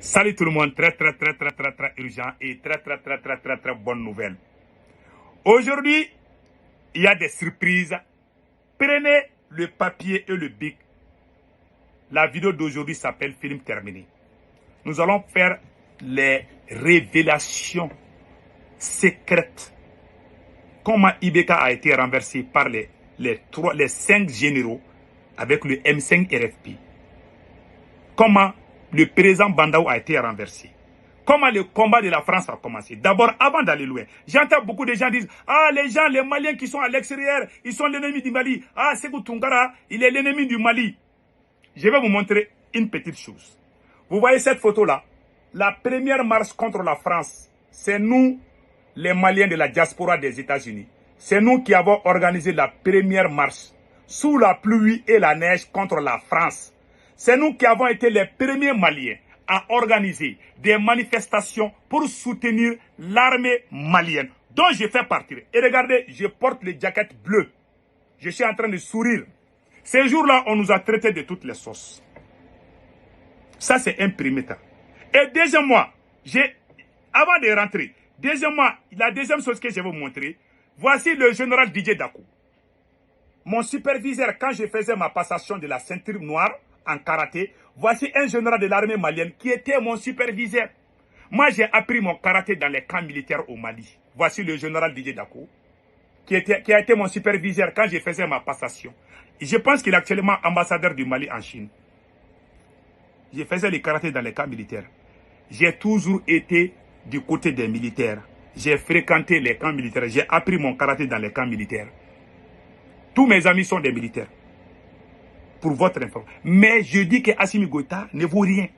Salut tout le monde, très urgent et très bonne nouvelle. Aujourd'hui, il y a des surprises. Prenez le papier et le bic. La vidéo d'aujourd'hui s'appelle Film terminé. Nous allons faire les révélations secrètes. Comment Ibeka a été renversé par les 5 généraux avec le M5 RFP. Comment le président Bandao a été renversé. Comment le combat de la France a commencé. D'abord, avant d'aller loin, j'entends beaucoup de gens dire « Ah, les Maliens qui sont à l'extérieur, ils sont l'ennemi du Mali. Ah, Sékou Toungara, il est l'ennemi du Mali. » Je vais vous montrer une petite chose. Vous voyez cette photo-là? La première marche contre la France, c'est nous, les Maliens de la diaspora des États-Unis. C'est nous qui avons organisé la première marche sous la pluie et la neige contre la France. C'est nous qui avons été les premiers Maliens à organiser des manifestations pour soutenir l'armée malienne, dont je fais partie. Et regardez, je porte les jaquettes bleues. Je suis en train de sourire. Ces jours-là, on nous a traités de toutes les sauces. Ça, c'est un premier temps. Et deuxièmement, avant de rentrer, la deuxième chose que je vais vous montrer, voici le général Didier Dakou. Mon superviseur, quand je faisais ma passation de la ceinture noire en karaté, voici un général de l'armée malienne qui était mon superviseur. Moi, j'ai appris mon karaté dans les camps militaires au Mali. Voici le général Didier Dakou, qui a été mon superviseur quand je faisais ma passation. Je pense qu'il est actuellement ambassadeur du Mali en Chine. Je faisais le karaté dans les camps militaires. J'ai toujours été du côté des militaires. J'ai fréquenté les camps militaires. J'ai appris mon karaté dans les camps militaires. Tous mes amis sont des militaires. Pour votre information. Mais je dis que Assimi Goïta ne vaut rien.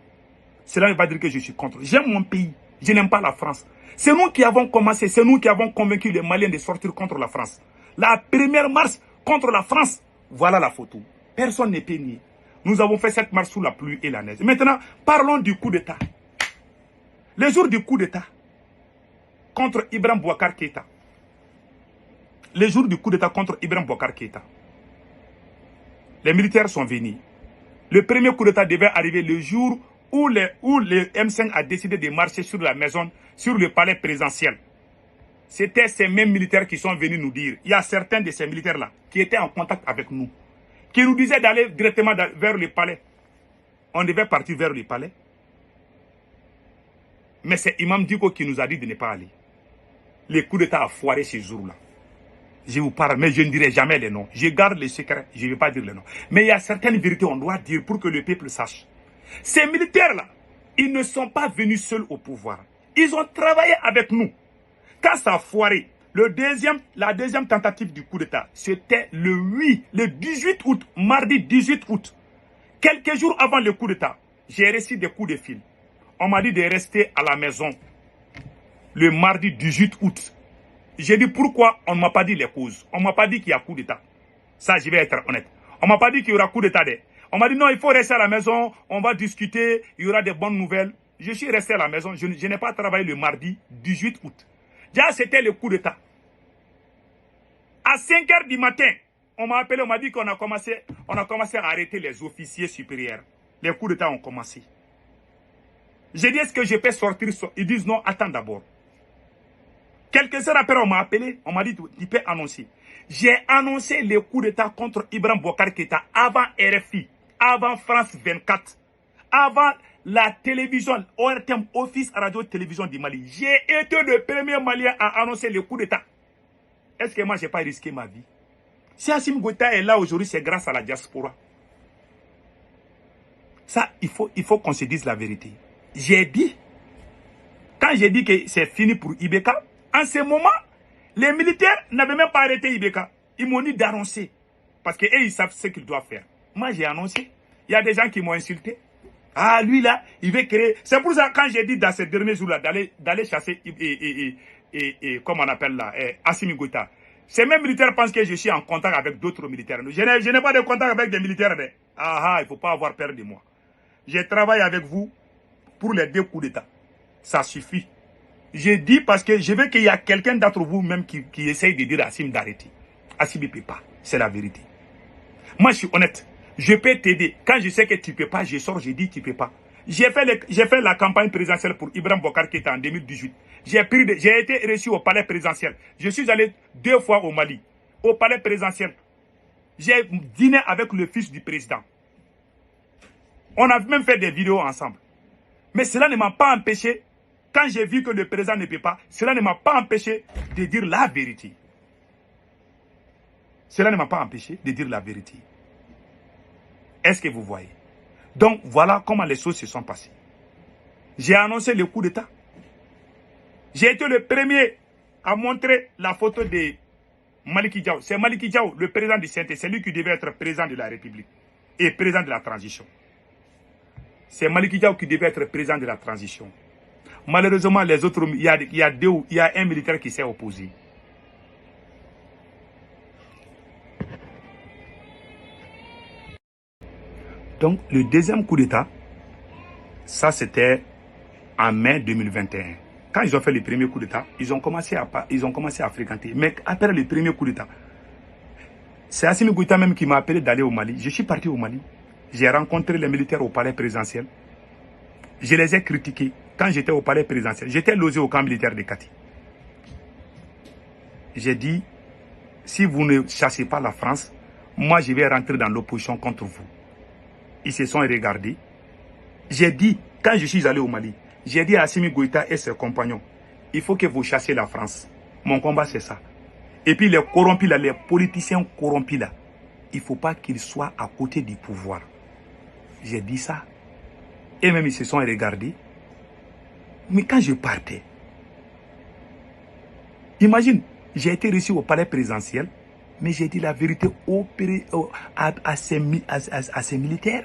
Cela ne veut pas dire que je suis contre. J'aime mon pays. Je n'aime pas la France. C'est nous qui avons commencé. C'est nous qui avons convaincu les Maliens de sortir contre la France. La première marche contre la France. Voilà la photo. Personne n'est pénible. Nous avons fait cette marche sous la pluie et la neige. Maintenant, parlons du coup d'État. Le jour du coup d'État contre Ibrahim Boubacar Keïta. Le jour du coup d'État contre Ibrahim Boubacar Keïta. Les militaires sont venus. Le premier coup d'État devait arriver le jour où le M5 a décidé de marcher sur la maison, sur le palais présidentiel. C'était ces mêmes militaires qui sont venus nous dire. Il y a certains de ces militaires-là qui étaient en contact avec nous, qui nous disaient d'aller directement vers le palais. On devait partir vers le palais. Mais c'est Imam Diko qui nous a dit de ne pas aller. Le coup d'État a foiré ce jour-là. Je vous parle, mais je ne dirai jamais les noms. Je garde les secrets, je ne vais pas dire les noms. Mais il y a certaines vérités qu'on doit dire pour que le peuple sache. Ces militaires-là, ils ne sont pas venus seuls au pouvoir. Ils ont travaillé avec nous. Quand ça a foiré, la deuxième tentative du coup d'État, c'était le 18 août, mardi 18 août. Quelques jours avant le coup d'État, j'ai reçu des coups de fil. On m'a dit de rester à la maison le mardi 18 août. J'ai dit pourquoi on ne m'a pas dit les causes. On ne m'a pas dit qu'il y a coup d'État. Ça, je vais être honnête. On ne m'a pas dit qu'il y aura coup d'État. On m'a dit non, il faut rester à la maison, on va discuter, il y aura des bonnes nouvelles. Je suis resté à la maison, je n'ai pas travaillé le mardi 18 août. Déjà, c'était le coup d'État. À 5 h du matin, on m'a appelé, on m'a dit qu'on a commencé à arrêter les officiers supérieurs. Les coups d'État ont commencé. J'ai dit, est-ce que je peux sortir? Ils disent non, attends d'abord. Quelques heures après, on m'a appelé, on m'a dit, tu peux annoncer. J'ai annoncé le coup d'État contre Ibrahim Boubacar Keïta avant RFI, avant France 24, avant la télévision, ORTM, Office Radio-Télévision du Mali. J'ai été le premier Malien à annoncer le coup d'État. Est-ce que moi, je n'ai pas risqué ma vie? Si Assimi Goïta est là aujourd'hui, c'est grâce à la diaspora. Ça, il faut qu'on se dise la vérité. J'ai dit, quand j'ai dit que c'est fini pour Ibeka, en ce moment, les militaires n'avaient même pas arrêté Ibeka. Ils m'ont dit d'annoncer. Parce qu'eux, ils savent ce qu'ils doivent faire. Moi, j'ai annoncé. Il y a des gens qui m'ont insulté. Ah, lui là, il veut créer. C'est pour ça, quand j'ai dit dans ces derniers jours-là, d'aller chasser, comment on appelle là, Assimi Goïta. Ces mêmes militaires pensent que je suis en contact avec d'autres militaires. Je n'ai pas de contact avec des militaires. Ah, il ne faut pas avoir peur de moi. Je travaille avec vous pour les 2 coups d'État. Ça suffit. J'ai dit parce que je veux qu'il y a quelqu'un d'entre vous même qui essaye de dire à Assimi d'arrêter. Assimi ne peut pas. C'est la vérité. Moi, je suis honnête. Je peux t'aider. Quand je sais que tu ne peux pas, je sors, je dis tu ne peux pas. J'ai fait la campagne présidentielle pour Ibrahim Boubacar Keïta en 2018. J'ai été reçu au palais présidentiel. Je suis allé 2 fois au Mali, au palais présidentiel. J'ai dîné avec le fils du président. On a même fait des vidéos ensemble. Mais cela ne m'a pas empêché, quand j'ai vu que le président ne peut pas, cela ne m'a pas empêché de dire la vérité. Cela ne m'a pas empêché de dire la vérité. Est-ce que vous voyez? Donc, voilà comment les choses se sont passées. J'ai annoncé le coup d'État. J'ai été le premier à montrer la photo de Maliki Diaw. C'est Maliki Diaw, le président du CNT. C'est lui qui devait être président de la République et président de la transition. C'est Maliki Diaw qui devait être président de la transition. Malheureusement, les autres, il y a un militaire qui s'est opposé. Donc, le deuxième coup d'État, ça c'était en mai 2021. Quand ils ont fait le premier coup d'État, ils ont commencé à fréquenter. Mais après le premier coup d'État, c'est Assimi Goïta même qui m'a appelé d'aller au Mali. Je suis parti au Mali. J'ai rencontré les militaires au palais présidentiel. Je les ai critiqués quand j'étais au palais présidentiel. J'étais logé au camp militaire de Kati. J'ai dit, si vous ne chassez pas la France, moi je vais rentrer dans l'opposition contre vous. Ils se sont regardés. J'ai dit, quand je suis allé au Mali, j'ai dit à Assimi Goïta et ses compagnons, il faut que vous chassiez la France. Mon combat, c'est ça. Et puis les corrompus là, les politiciens corrompus là, il ne faut pas qu'ils soient à côté du pouvoir. J'ai dit ça. Et même ils se sont regardés. Mais quand je partais, imagine, j'ai été reçu au palais présidentiel, mais j'ai dit la vérité à ces militaires.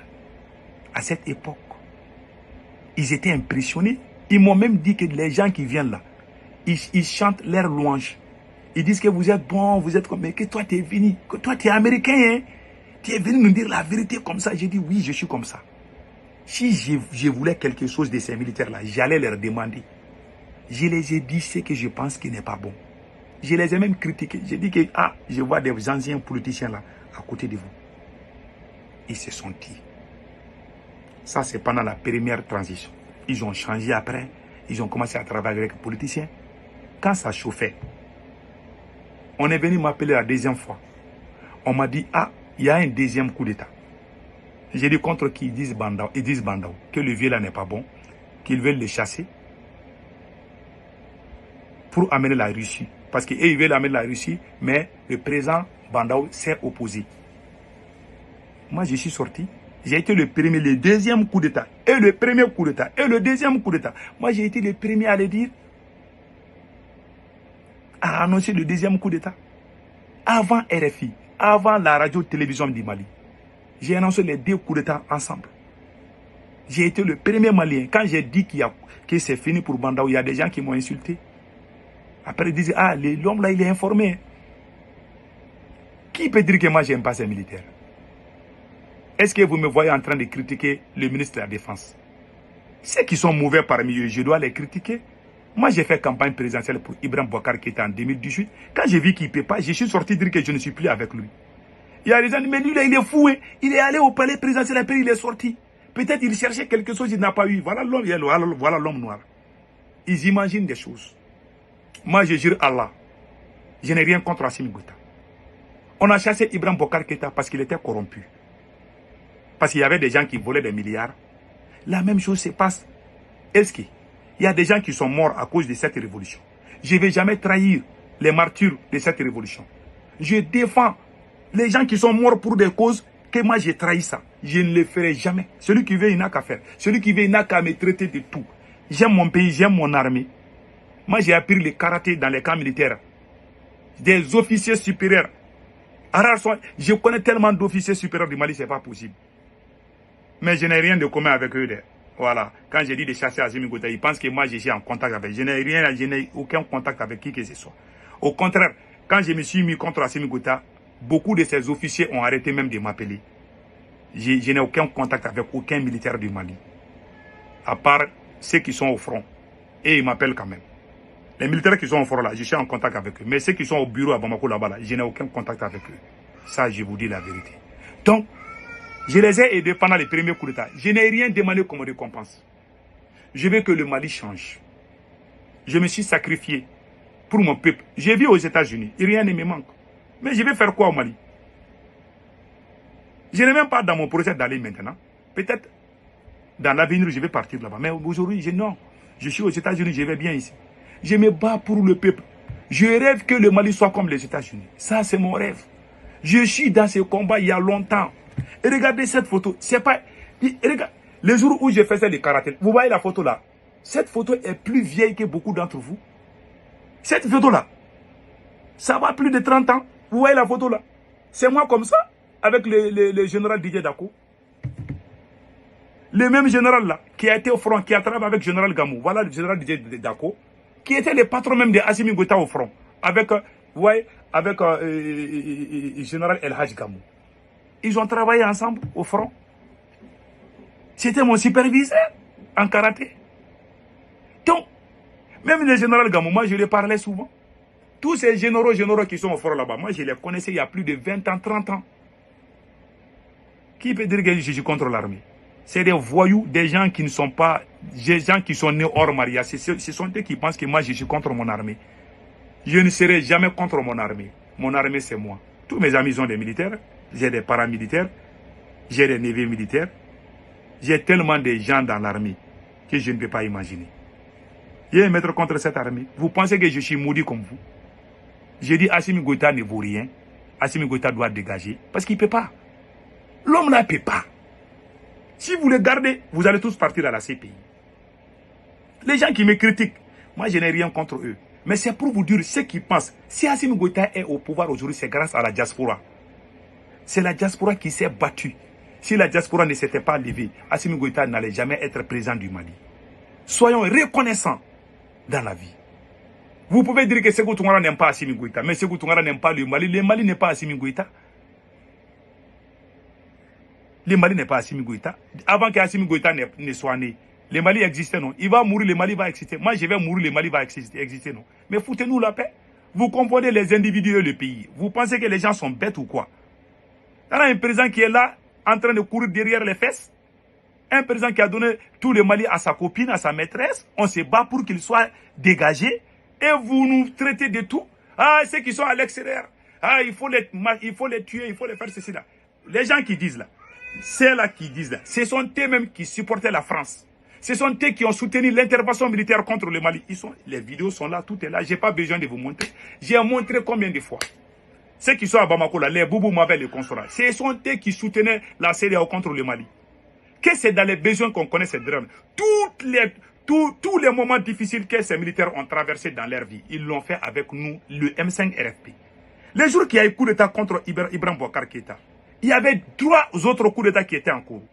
À cette époque, ils étaient impressionnés. Ils m'ont même dit que les gens qui viennent là, ils chantent leurs louanges. Ils disent que vous êtes bon, vous êtes comme... Mais que toi, tu es venu, que toi, tu es américain. Hein? Tu es venu nous dire la vérité comme ça. J'ai dit oui, je suis comme ça. Si je voulais quelque chose de ces militaires-là, j'allais leur demander. Je les ai dit ce que je pense qui n'est pas bon. Je les ai même critiqués. J'ai dit que je vois des anciens politiciens là, à côté de vous. Ils se sont dit. Ça, c'est pendant la première transition. Ils ont changé après. Ils ont commencé à travailler avec les politiciens. Quand ça chauffait, on est venu m'appeler la deuxième fois. On m'a dit, il y a un deuxième coup d'État. J'ai dit contre qui? Ils disent Bandao, que le vieux là n'est pas bon, qu'ils veulent le chasser pour amener la Russie. Parce qu'ils veulent amener la Russie, mais le président Bandao s'est opposé. Moi, je suis sorti. J'ai été le premier, le deuxième coup d'État, et le premier coup d'État, et le deuxième coup d'État. Moi, j'ai été le premier à le dire, à annoncer le deuxième coup d'État. Avant RFI, avant la radio-télévision du Mali. J'ai annoncé les 2 coups d'État ensemble. J'ai été le premier Malien. Quand j'ai dit que c'est fini pour Bandao, il y a des gens qui m'ont insulté. Après, ils disent, l'homme là, il est informé. Qui peut dire que moi, je n'aime pas ces militaires? Est-ce que vous me voyez en train de critiquer le ministre de la Défense? Ceux qui sont mauvais parmi eux, je dois les critiquer. Moi, j'ai fait campagne présidentielle pour Ibrahim Boubacar Keïta en 2018. Quand j'ai vu qu'il ne peut pas, je suis sorti dire que je ne suis plus avec lui. Il y a des gens qui me disent, mais lui, là, il est fou. Hein? Il est allé au palais présidentiel, après il est sorti. Peut-être il cherchait quelque chose, il n'a pas eu. Voilà l'homme noir. Ils imaginent des choses. Moi, je jure Allah. Je n'ai rien contre Assimi Goïta. On a chassé Ibrahim Boubacar Keïta parce qu'il était corrompu. Parce qu'il y avait des gens qui volaient des milliards. La même chose se passe. Est-ce qu'il y a des gens qui sont morts à cause de cette révolution? Je ne vais jamais trahir les martyrs de cette révolution. Je défends les gens qui sont morts pour des causes que moi j'ai trahi ça. Je ne le ferai jamais. Celui qui veut, il n'a qu'à faire. Celui qui veut, il n'a qu'à me traiter de tout. J'aime mon pays, j'aime mon armée. Moi j'ai appris le karaté dans les camps militaires. Des officiers supérieurs. Je connais tellement d'officiers supérieurs du Mali, c'est pas possible. Mais je n'ai rien de commun avec eux. Voilà. Quand j'ai dit de chasser Assimi Goïta, ils pensent que moi je suis en contact avec. Je n'ai aucun contact avec qui que ce soit. Au contraire, quand je me suis mis contre Assimi Goïta, beaucoup de ces officiers ont arrêté même de m'appeler. Je n'ai aucun contact avec aucun militaire du Mali. À part ceux qui sont au front. Et ils m'appellent quand même. Les militaires qui sont au front là, je suis en contact avec eux. Mais ceux qui sont au bureau à Bamako là-bas, je n'ai aucun contact avec eux. Ça, je vous dis la vérité. Donc, Je les ai aidés pendant les premiers coups d'État. Je n'ai rien demandé comme récompense. Je veux que le Mali change. Je me suis sacrifié pour mon peuple. J'ai vu aux États-Unis, rien ne me manque. Mais je vais faire quoi au Mali? Je n'ai même pas dans mon projet d'aller maintenant. Peut-être dans l'avenir, je vais partir là-bas. Mais aujourd'hui, non. Je suis aux États-Unis, je vais bien ici. Je me bats pour le peuple. Je rêve que le Mali soit comme les États-Unis. Ça, c'est mon rêve. Je suis dans ce combat il y a longtemps. Et regardez cette photo. C'est pas... Regarde, les jours où je faisais les karatés, vous voyez la photo là? Cette photo est plus vieille que beaucoup d'entre vous. Cette photo là, ça va plus de 30 ans. Vous voyez la photo là? C'est moi comme ça, avec le général Didier Dako. Le même général là, qui a été au front, qui a travaillé avec le général Gamou. Voilà le général Didier Dako, qui était le patron même de Assimi Goïta au front. Avec, vous voyez, avec le général El Hadj Gamou. Ils ont travaillé ensemble au front. C'était mon superviseur en karaté. Donc, même le général Gamou, moi je les parlais souvent. Tous ces généraux qui sont au front là-bas, moi je les connaissais il y a plus de 20 ans, 30 ans. Qui peut dire que je suis contre l'armée? C'est des voyous, des gens qui ne sont pas, des gens qui sont nés hors mariage. Ce sont eux qui pensent que moi je suis contre mon armée. Je ne serai jamais contre mon armée. Mon armée c'est moi. Tous mes amis sont des militaires. J'ai des paramilitaires. J'ai des neveux militaires. J'ai tellement de gens dans l'armée que je ne peux pas imaginer. Je vais me mettre contre cette armée. Vous pensez que je suis maudit comme vous? Je dis Assimi Goïta ne vaut rien. Assimi Goïta doit dégager. Parce qu'il ne peut pas. L'homme là ne peut pas. Si vous le gardez, vous allez tous partir à la CPI. Les gens qui me critiquent, moi je n'ai rien contre eux. Mais c'est pour vous dire ce qu'ils pensent. Si Assimi Goïta est au pouvoir aujourd'hui, c'est grâce à la diaspora. C'est la diaspora qui s'est battue. Si la diaspora ne s'était pas levée, Assimi Goïta n'allait jamais être président du Mali. Soyons reconnaissants dans la vie. Vous pouvez dire que Sékou Toungara n'aime pas Assimi Goïta, mais Sékou Toungara n'aime pas le Mali. Le Mali n'est pas Assimi Goïta. Le Mali n'est pas Assimi Goïta. Avant qu'Assimi Goïta ne soit né, le Mali existait, non? Il va mourir, le Mali va exister. Moi, je vais mourir, le Mali va exister, non? Mais foutez-nous la paix. Vous confondez les individus et le pays. Vous pensez que les gens sont bêtes ou quoi? Il y a un président qui est là, en train de courir derrière les fesses. Un président qui a donné tout le Mali à sa copine, à sa maîtresse. On se bat pour qu'il soit dégagé. Et vous nous traitez de tout. Ah, ceux qui sont à l'extérieur. Ah, il faut les tuer, il faut les faire ceci là. Les gens qui disent là, c'est là qui disent là, ce sont eux-mêmes qui supportaient la France. Ce sont eux qui ont soutenu l'intervention militaire contre le Mali. Les vidéos sont là, tout est là. Je n'ai pas besoin de vous montrer. J'ai montré combien de fois. Ceux qui sont à Bamako là, les Boubou Mabel, les consorats, ce sont eux qui soutenaient la CEDEAO contre le Mali. Que c'est dans les besoins qu'on connaît ces drames. Tous les moments difficiles que ces militaires ont traversés dans leur vie, ils l'ont fait avec nous, le M5 RFP. Les jours qu'il y a eu coup d'État contre Ibrahim Boubacar Keïta, il y avait 3 autres coups d'État qui étaient en cours.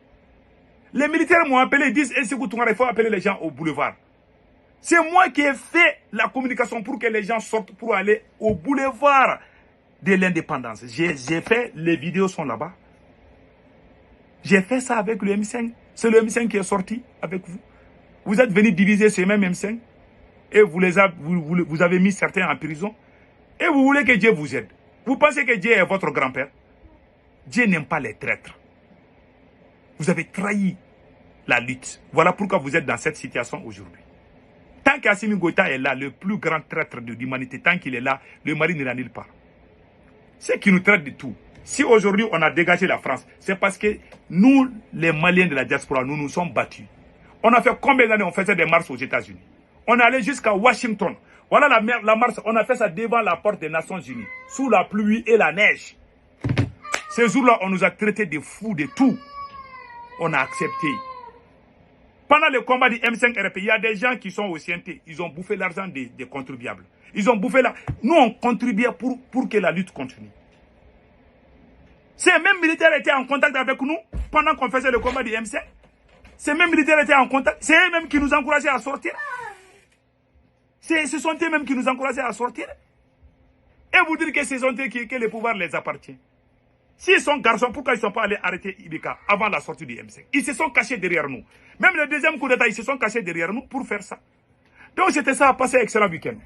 Les militaires m'ont appelé, ils disent Sékou Toungara, il faut appeler les gens au boulevard. C'est moi qui ai fait la communication pour que les gens sortent pour aller au boulevard de l'indépendance. J'ai fait, les vidéos sont là-bas. J'ai fait ça avec le M5. C'est le M5 qui est sorti avec vous. Vous êtes venus diviser ce même M5 et vous avez mis certains en prison. Et vous voulez que Dieu vous aide. Vous pensez que Dieu est votre grand-père? Dieu n'aime pas les traîtres. Vous avez trahi la lutte. Voilà pourquoi vous êtes dans cette situation aujourd'hui. Tant qu'Assimi Goïta est là, le plus grand traître de l'humanité, tant qu'il est là, le Mali ne l'annule pas. C'est qui nous traite de tout. Si aujourd'hui on a dégagé la France, c'est parce que nous, les Maliens de la diaspora, nous nous sommes battus. On a fait combien d'années on faisait des marches aux États-Unis? On est allé jusqu'à Washington. Voilà la marche, on a fait ça devant la porte des Nations Unies, sous la pluie et la neige. Ces jours-là, on nous a traités de fous, de tout. On a accepté. Pendant le combat du M5 RP, il y a des gens qui sont au CNT. Ils ont bouffé l'argent des contribuables. Ils ont bouffé l'argent. Nous, on contribuait pour que la lutte continue. Ces mêmes militaires étaient en contact avec nous pendant qu'on faisait le combat du M5. Ces mêmes militaires étaient en contact. C'est eux-mêmes qui nous encourageaient à sortir. Ce sont eux-mêmes qui nous encourageaient à sortir. Et vous dire que ce sont eux que le pouvoir les appartient. S'ils sont garçons, pourquoi ils ne sont pas allés arrêter Ibeka avant la sortie du M5? Ils se sont cachés derrière nous. Même le deuxième coup d'État, ils se sont cachés derrière nous pour faire ça. Donc c'était ça, passer un excellent week-end.